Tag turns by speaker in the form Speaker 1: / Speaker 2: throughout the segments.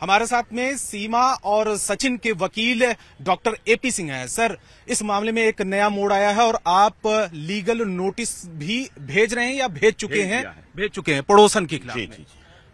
Speaker 1: हमारे साथ में सीमा और सचिन के वकील डॉक्टर एपी सिंह हैं। सर, इस मामले में एक नया मोड़ आया है और आप लीगल नोटिस भी भेज रहे हैं या भेज चुके हैं पड़ोसन के खिलाफ में।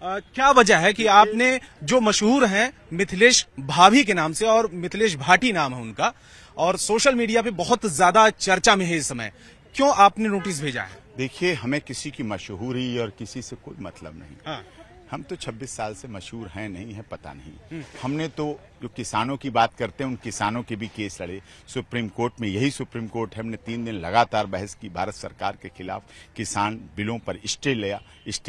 Speaker 1: क्या वजह है कि आपने, जो मशहूर हैं मिथिलेश भाभी के नाम से और मिथिलेश भाटी नाम है उनका, और सोशल मीडिया पे बहुत ज्यादा चर्चा में है इस समय, क्यों आपने नोटिस भेजा है?
Speaker 2: देखिए, हमें किसी की मशहूरी और किसी से कोई मतलब नहीं।
Speaker 1: हाँ।
Speaker 2: हम तो 26 साल से मशहूर हैं नहीं है, पता नहीं। हमने तो जो किसानों की बात करते हैं, उन किसानों के भी केस लड़े सुप्रीम कोर्ट में। यही सुप्रीम कोर्ट है, हमने 3 दिन लगातार बहस की भारत सरकार के खिलाफ, किसान बिलों पर स्टे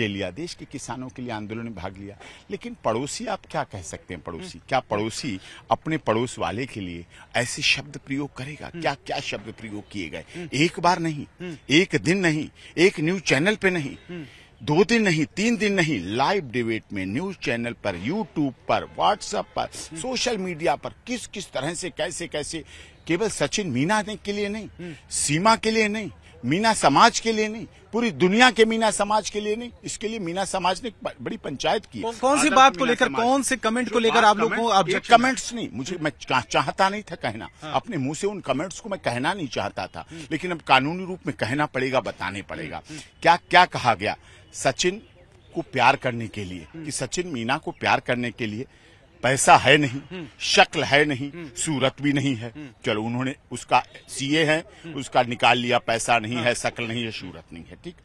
Speaker 2: लिया, देश के किसानों के लिए आंदोलन में भाग लिया। लेकिन पड़ोसी, आप क्या कह सकते हैं? पड़ोसी क्या, पड़ोसी अपने पड़ोस वाले के लिए ऐसे शब्द प्रयोग करेगा? क्या क्या शब्द प्रयोग किए गए, एक बार नहीं, एक दिन नहीं, एक न्यूज चैनल पे नहीं, 2 दिन नहीं, 3 दिन नहीं, लाइव डिबेट में न्यूज चैनल पर, यूट्यूब पर, व्हाट्सएप पर, सोशल मीडिया पर, किस किस तरह से कैसे केवल सचिन मीना के लिए नहीं, सीमा के लिए नहीं, मीना समाज के लिए नहीं, पूरी दुनिया के मीना समाज के लिए नहीं, इसके लिए मीना समाज ने बड़ी पंचायत की।
Speaker 1: कौन सी बात को लेकर, कौन से कमेंट को लेकर आप लोगों को ऑब्जेक्शन?
Speaker 2: कमेंट्स नहीं, मैं चाहता नहीं था कहना। अपने मुंह से उन कमेंट्स को मैं कहना नहीं चाहता था, लेकिन अब कानूनी रूप में कहना पड़ेगा, बताने पड़ेगा। क्या क्या कहा गया सचिन को प्यार करने के लिए, कि सचिन मीना को प्यार करने के लिए पैसा है नहीं, शक्ल है नहीं, सूरत भी नहीं है। चलो, उन्होंने, उसका सीए है, उसका निकाल लिया, पैसा नहीं है, शक्ल नहीं है, सूरत नहीं है, ठीक।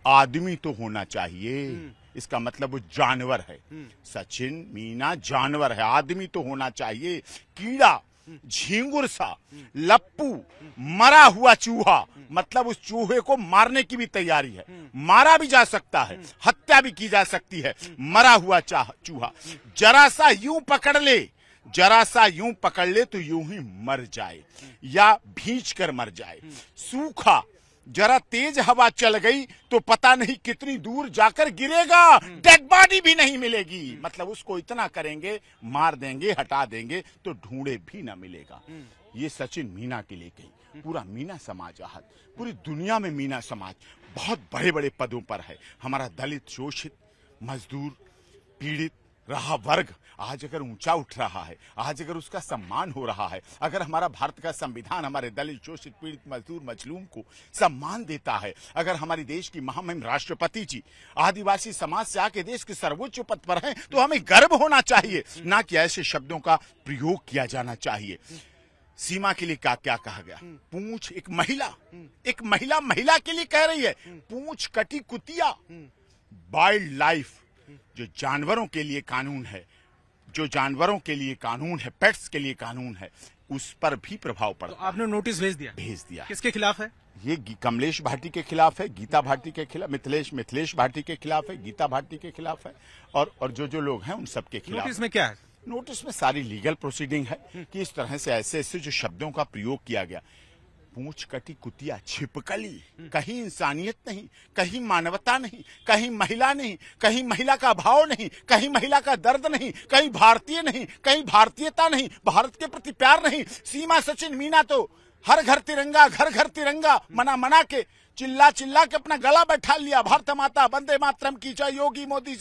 Speaker 2: आदमी तो होना चाहिए, इसका मतलब वो जानवर है। सचिन मीना जानवर है, आदमी तो होना चाहिए। कीड़ा, झींगुर सा, लप्पू, मरा हुआ चूहा, मतलब उस चूहे को मारने की भी तैयारी है, मारा भी जा सकता है, हत्या भी की जा सकती है। मरा हुआ चूहा जरा सा यूं पकड़ ले तो यूं ही मर जाए या भींच कर मर जाए। सूखा, जरा तेज हवा चल गई तो पता नहीं कितनी दूर जाकर गिरेगा, डेड बॉडी भी नहीं मिलेगी। मतलब उसको इतना करेंगे, मार देंगे, हटा देंगे तो ढूंढे भी ना मिलेगा। ये सचिन मीना के लिए कही, पूरा मीना समाज आहत, पूरी दुनिया में मीना समाज बहुत बड़े बड़े पदों पर है। हमारा दलित, शोषित, मजदूर, पीड़ित रहा वर्ग आज अगर ऊंचा उठ रहा है, आज अगर उसका सम्मान हो रहा है, अगर हमारा भारत का संविधान हमारे दलित, शोषित, पीड़ित, मजदूर, मजलूम को सम्मान देता है, अगर हमारी देश की महामहिम राष्ट्रपति जी आदिवासी समाज से आके देश के सर्वोच्च पद पर हैं, तो हमें गर्व होना चाहिए, ना कि ऐसे शब्दों का प्रयोग किया जाना चाहिए। सीमा के लिए क्या क्या कहा गया? पूंछ, एक महिला के लिए कह रही है, पूंछ कटी कुतिया। वाइल्ड लाइफ, जो जानवरों के लिए कानून है, पेट्स के लिए कानून है, उस पर भी प्रभाव पड़ता है।
Speaker 1: तो आपने नोटिस भेज दिया? किसके खिलाफ है?
Speaker 2: ये कमलेश भाटी के खिलाफ है, गीता भाटी के खिलाफ, मिथिलेश भाटी के खिलाफ है, गीता भाटी के खिलाफ है, और जो लोग हैं उन सबके खिलाफ।
Speaker 1: नोटिस में क्या है?
Speaker 2: नोटिस में सारी लीगल प्रोसीडिंग है कि इस तरह से ऐसे जो शब्दों का प्रयोग किया गया, पूंछ कटी कुतिया, छिपकली, कहीं इंसानियत नहीं, कहीं मानवता नहीं, कहीं महिला नहीं, कहीं महिला का भाव नहीं, कहीं महिला का दर्द नहीं, कहीं भारतीय नहीं, कहीं भारतीयता नहीं, भारत के प्रति प्यार नहीं। सीमा, सचिन, मीना तो हर घर तिरंगा मना के चिल्ला के अपना गला बैठा लिया। भारत माता वंदे मातरम की जय, योगी मोदी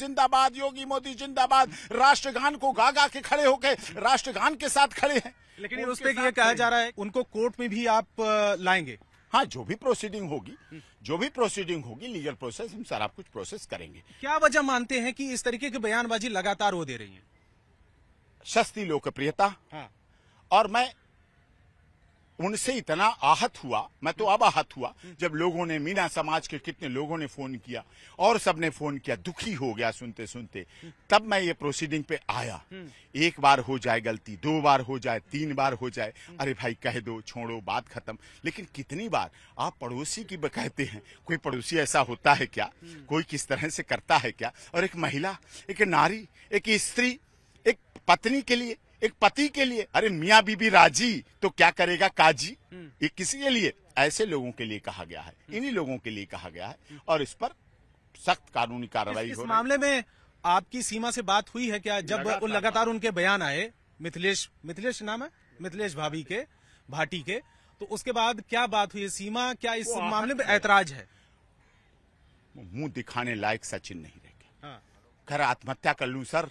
Speaker 2: जिंदाबाद, राष्ट्रगान को गा के खड़े होके राष्ट्रगान के साथ खड़े हैं।
Speaker 1: लेकिन उस पे ये कहा जा रहा है उनको कोर्ट में भी आप लाएंगे?
Speaker 2: हाँ, जो भी प्रोसीडिंग होगी, लीगल प्रोसेस, हम सारा कुछ प्रोसेस करेंगे।
Speaker 1: क्या वजह मानते हैं कि इस तरीके की बयानबाजी लगातार वो दे रही है?
Speaker 2: सस्ती लोकप्रियता।
Speaker 1: हाँ।
Speaker 2: और मैं उनसे इतना आहत हुआ, मैं तो अब आहत हुआ जब लोगों ने, मीना समाज के कितने लोगों ने फोन किया और सबने फोन किया, दुखी हो गया सुनते, तब मैं ये प्रोसीडिंग पे आया। एक बार हो जाए गलती, 2 बार हो जाए, 3 बार हो जाए, अरे भाई कह दो, छोड़ो, बात खत्म। लेकिन कितनी बार आप पड़ोसी की कहते हैं? कोई पड़ोसी ऐसा होता है क्या? कोई किस तरह से करता है क्या? और एक महिला, एक नारी, एक स्त्री, एक पत्नी के लिए, एक पति के लिए, अरे मियाँ बीबी राजी तो क्या करेगा काजी? ये किसी के लिए? ऐसे लोगों के लिए कहा गया है, इन्हीं लोगों के लिए कहा गया है, और इस पर सख्त कानूनी कार्रवाई हो रही है।
Speaker 1: इस मामले में आपकी सीमा से बात हुई है क्या? जब लगातार उनके बयान आए, मिथिलेश नाम है, मिथिलेश भाटी के, तो उसके बाद क्या बात हुई है? सीमा, क्या इस मामले में ऐतराज है?
Speaker 2: मुंह दिखाने लायक सचिन नहीं रह गया। आकर आत्महत्या कर लूं सर,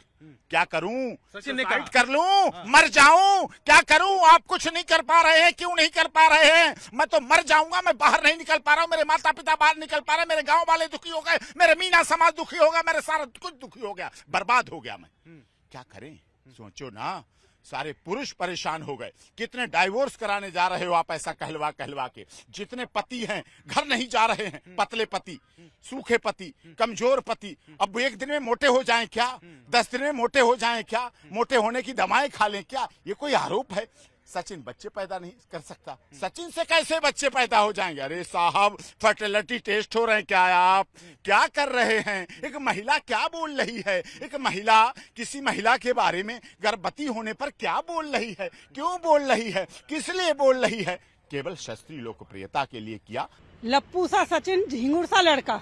Speaker 2: क्या करूं?
Speaker 1: सचिन ने
Speaker 2: सुसाइड कर लूं, मर जाऊं, क्या करूं? आप कुछ नहीं कर पा रहे हैं, क्यों नहीं कर पा रहे हैं? मैं तो मर जाऊंगा, मैं बाहर नहीं निकल पा रहा हूं, मेरे माता पिता बाहर निकल पा रहे, मेरे गांव वाले दुखी हो गए, मेरे मीना समाज दुखी हो गया, मेरे सारा कुछ दुखी हो गया, बर्बाद हो गया मैं। क्या करें? सोचो ना, सारे पुरुष परेशान हो गए। कितने डाइवोर्स कराने जा रहे हो आप ऐसा कहलवा कहलवा के। जितने पति हैं घर नहीं जा रहे हैं, पतले पति, सूखे पति, कमजोर पति। अब एक दिन में मोटे हो जाएं क्या? 10 दिन में मोटे हो जाएं क्या? मोटे होने की दवाएं खा लें क्या? ये कोई आरोप है? सचिन बच्चे पैदा नहीं कर सकता, सचिन से कैसे बच्चे पैदा हो जाएंगे? अरे साहब, फर्टिलिटी टेस्ट हो रहे हैं क्या? आप क्या कर रहे हैं? एक महिला क्या बोल रही है? एक महिला किसी महिला के बारे में गर्भवती होने पर क्या बोल रही है? क्यों बोल रही है? किस लिए बोल रही है? केवल शास्त्रीय लोकप्रियता के लिए किया।
Speaker 3: लप्पू सा सचिन, झिंगुर सा लड़का,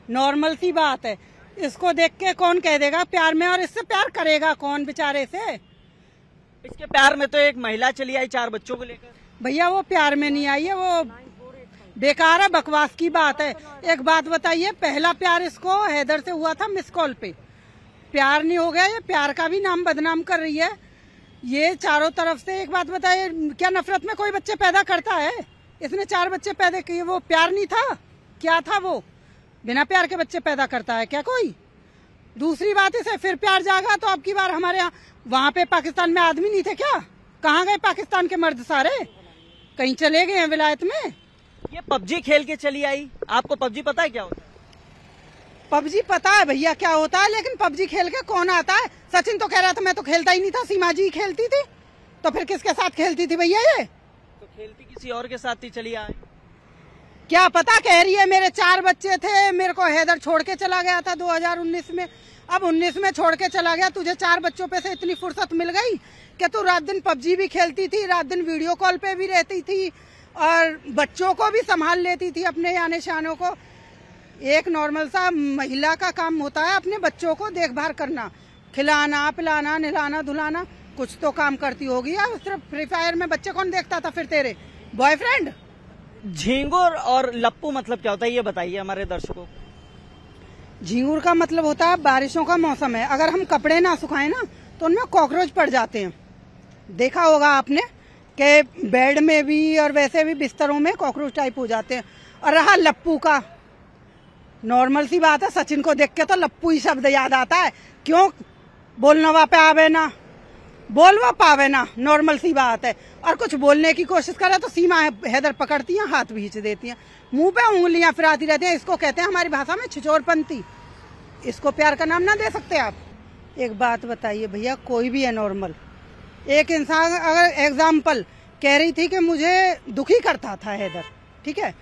Speaker 3: नॉर्मल सी बात है। इसको देख के कौन कह देगा प्यार में, और इससे प्यार करेगा कौन बेचारे से?
Speaker 4: इसके प्यार में तो एक महिला चली आई 4 बच्चों को लेकर।
Speaker 3: भैया वो प्यार में नहीं आई है, वो बेकार है, बकवास की बात है। एक बात बताइए, पहला प्यार इसको हैदर से हुआ था मिस कॉल पे, प्यार नहीं हो गया? ये प्यार का भी नाम बदनाम कर रही है ये चारों तरफ से। एक बात बताइए, क्या नफरत में कोई बच्चे पैदा करता है? इसने 4 बच्चे पैदा किए, वो प्यार नहीं था? क्या था वो? बिना प्यार के बच्चे पैदा करता है क्या कोई? दूसरी बात, इसे फिर प्यार जागा तो अब की बार हमारे यहाँ, वहाँ पे पाकिस्तान में आदमी नहीं थे क्या? कहाँ गए पाकिस्तान के मर्द सारे? कहीं चले गए हैं विलायत में?
Speaker 4: ये पबजी खेल के चली आई। आपको पबजी पता है क्या होता है?
Speaker 3: पबजी पता है भैया क्या होता है, लेकिन पबजी खेल के कौन आता है? सचिन तो कह रहा था मैं तो खेलता ही नहीं था, सीमा जी खेलती थी। तो फिर किसके साथ खेलती थी भैया ये?
Speaker 4: तो खेलती किसी और के साथ ही चली आई।
Speaker 3: क्या पता, कह रही है मेरे 4 बच्चे थे, मेरे को हैदर छोड़ के चला गया था 2019 में। अब 19 में छोड़ के चला गया, तुझे 4 बच्चों पे से इतनी फुर्सत मिल गई कि तू रात दिन पबजी भी खेलती थी, रात दिन वीडियो कॉल पे भी रहती थी, और बच्चों को भी संभाल लेती थी, अपने याने शानों को। एक नॉर्मल सा महिला का काम होता है अपने बच्चों को देखभाल करना, खिलाना पिलाना, नहलाना धुलाना, कुछ तो काम करती होगी यार। सिर्फ फ्री फायर में बच्चे कौन देखता था फिर तेरे? बॉयफ्रेंड?
Speaker 4: झिंगुर और लप्पू मतलब क्या होता है ये बताइए हमारे दर्शकों को।
Speaker 3: झिंगुर का मतलब होता है बारिशों का मौसम है, अगर हम कपड़े ना सुखाएं ना तो उनमें कॉकरोच पड़ जाते हैं। देखा होगा आपने कि बेड में भी और वैसे भी बिस्तरों में कॉकरोच टाइप हो जाते हैं। और रहा लप्पू का, नॉर्मल सी बात है, सचिन को देख के तो लप्पू ही शब्द याद आता है। क्यों? बोलना वहाँ पे आवे ना, बोलवा पावे ना, नॉर्मल सी बात है। और कुछ बोलने की कोशिश करे तो सीमा हैदर पकड़ती हैं, हाथ भींच देती हैं, मुंह पे उंगलियां फिराती रहती हैं। इसको कहते हैं हमारी भाषा में छिछोरपंती। इसको प्यार का नाम ना दे सकते आप? एक बात बताइए भैया, कोई भी है नॉर्मल, एक इंसान अगर एग्जाम्पल कह रही थी कि मुझे दुखी करता था हैदर, ठीक है,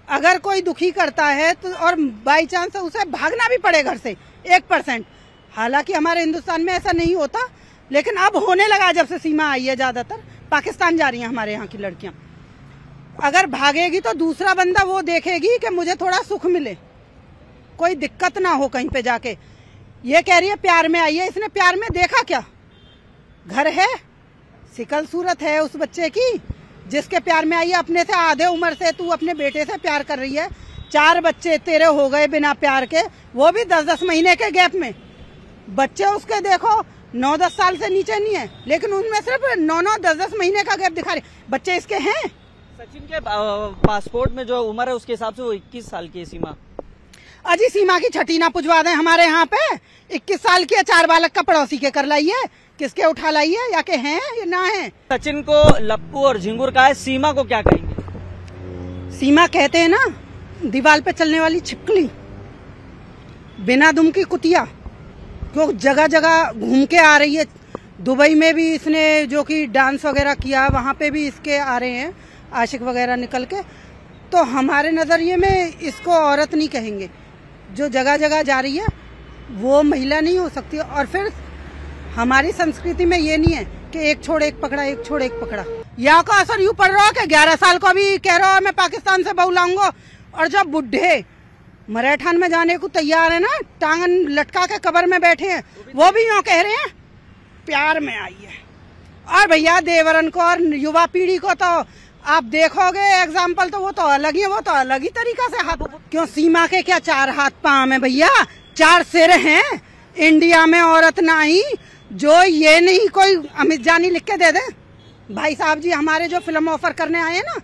Speaker 3: अगर कोई दुखी करता है तो और बाई चांस उसे भागना भी पड़े घर से 1%, हालांकि हमारे हिंदुस्तान में ऐसा नहीं होता, लेकिन अब होने लगा जब से सीमा आई है। ज्यादातर पाकिस्तान जा रही हैं हमारे यहाँ की लड़कियां। अगर भागेगी तो दूसरा बंदा वो देखेगी कि मुझे थोड़ा सुख मिले, कोई दिक्कत ना हो कहीं पे जाके। ये कह रही है प्यार में आई है, इसने प्यार में देखा क्या? घर है, शिकल सूरत है उस बच्चे की जिसके प्यार में आई है। अपने से आधे उम्र से तू अपने बेटे से प्यार कर रही है, 4 बच्चे तेरे हो गए बिना प्यार के, वो भी 10-10 महीने के गैप में। बच्चे उसके देखो 9-10 साल से नीचे नहीं है, लेकिन उनमें सिर्फ 9-9, 10-10 महीने का गैप दिखा रहे। बच्चे इसके हैं।
Speaker 4: सचिन के पासपोर्ट में जो उम्र है उसके हिसाब से वो 21 साल की है सीमा।
Speaker 3: अजी सीमा की छठी ना पुजवा दें हमारे यहाँ पे। 21 साल की 4 बालक का पड़ोसी के कर लाइए, किसके उठा लाइए, या के हैं या ना है।
Speaker 4: सचिन को लप्पू और झिंगुर का है, सीमा को क्या कहेंगे?
Speaker 3: सीमा कहते हैं ना दीवार पे चलने वाली छिपकली, बिना दुम की कुतिया, क्यों जगह जगह घूम के आ रही है। दुबई में भी इसने जो कि डांस वगैरह किया, वहाँ पे भी इसके आ रहे हैं आशिक वगैरह निकल के। तो हमारे नजरिए में इसको औरत नहीं कहेंगे, जो जगह जगह जा रही है वो महिला नहीं हो सकती। और फिर हमारी संस्कृति में ये नहीं है कि एक छोड़ एक पकड़ा, एक छोड़ एक पकड़ा। यहाँ का असर यूँ पड़ रहा है कि 11 साल को भी कह रहा है मैं पाकिस्तान से बहू लाऊंगा, और जब बुढ़े मराठान में जाने को तैयार है ना, टांगन लटका के कब्र में बैठे हैं, वो भी यूँ कह रहे हैं प्यार में आई है। और भैया देवरन को और युवा पीढ़ी को तो आप देखोगे एग्जाम्पल, तो वो तो अलग ही है, वो तो अलग ही तरीका से हाथ। क्यों सीमा के क्या 4 हाथ पांव है भैया, 4 सिर हैं, इंडिया में औरत ना ही जो ये नहीं कोई अमित जानी लिख के दे दे। भाई साहब जी हमारे जो फिल्म ऑफर करने आए हैं ना,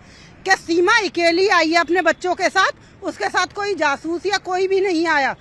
Speaker 3: क्या सीमा अकेली आई है अपने बच्चों के साथ, उसके साथ कोई जासूस या कोई भी नहीं आया।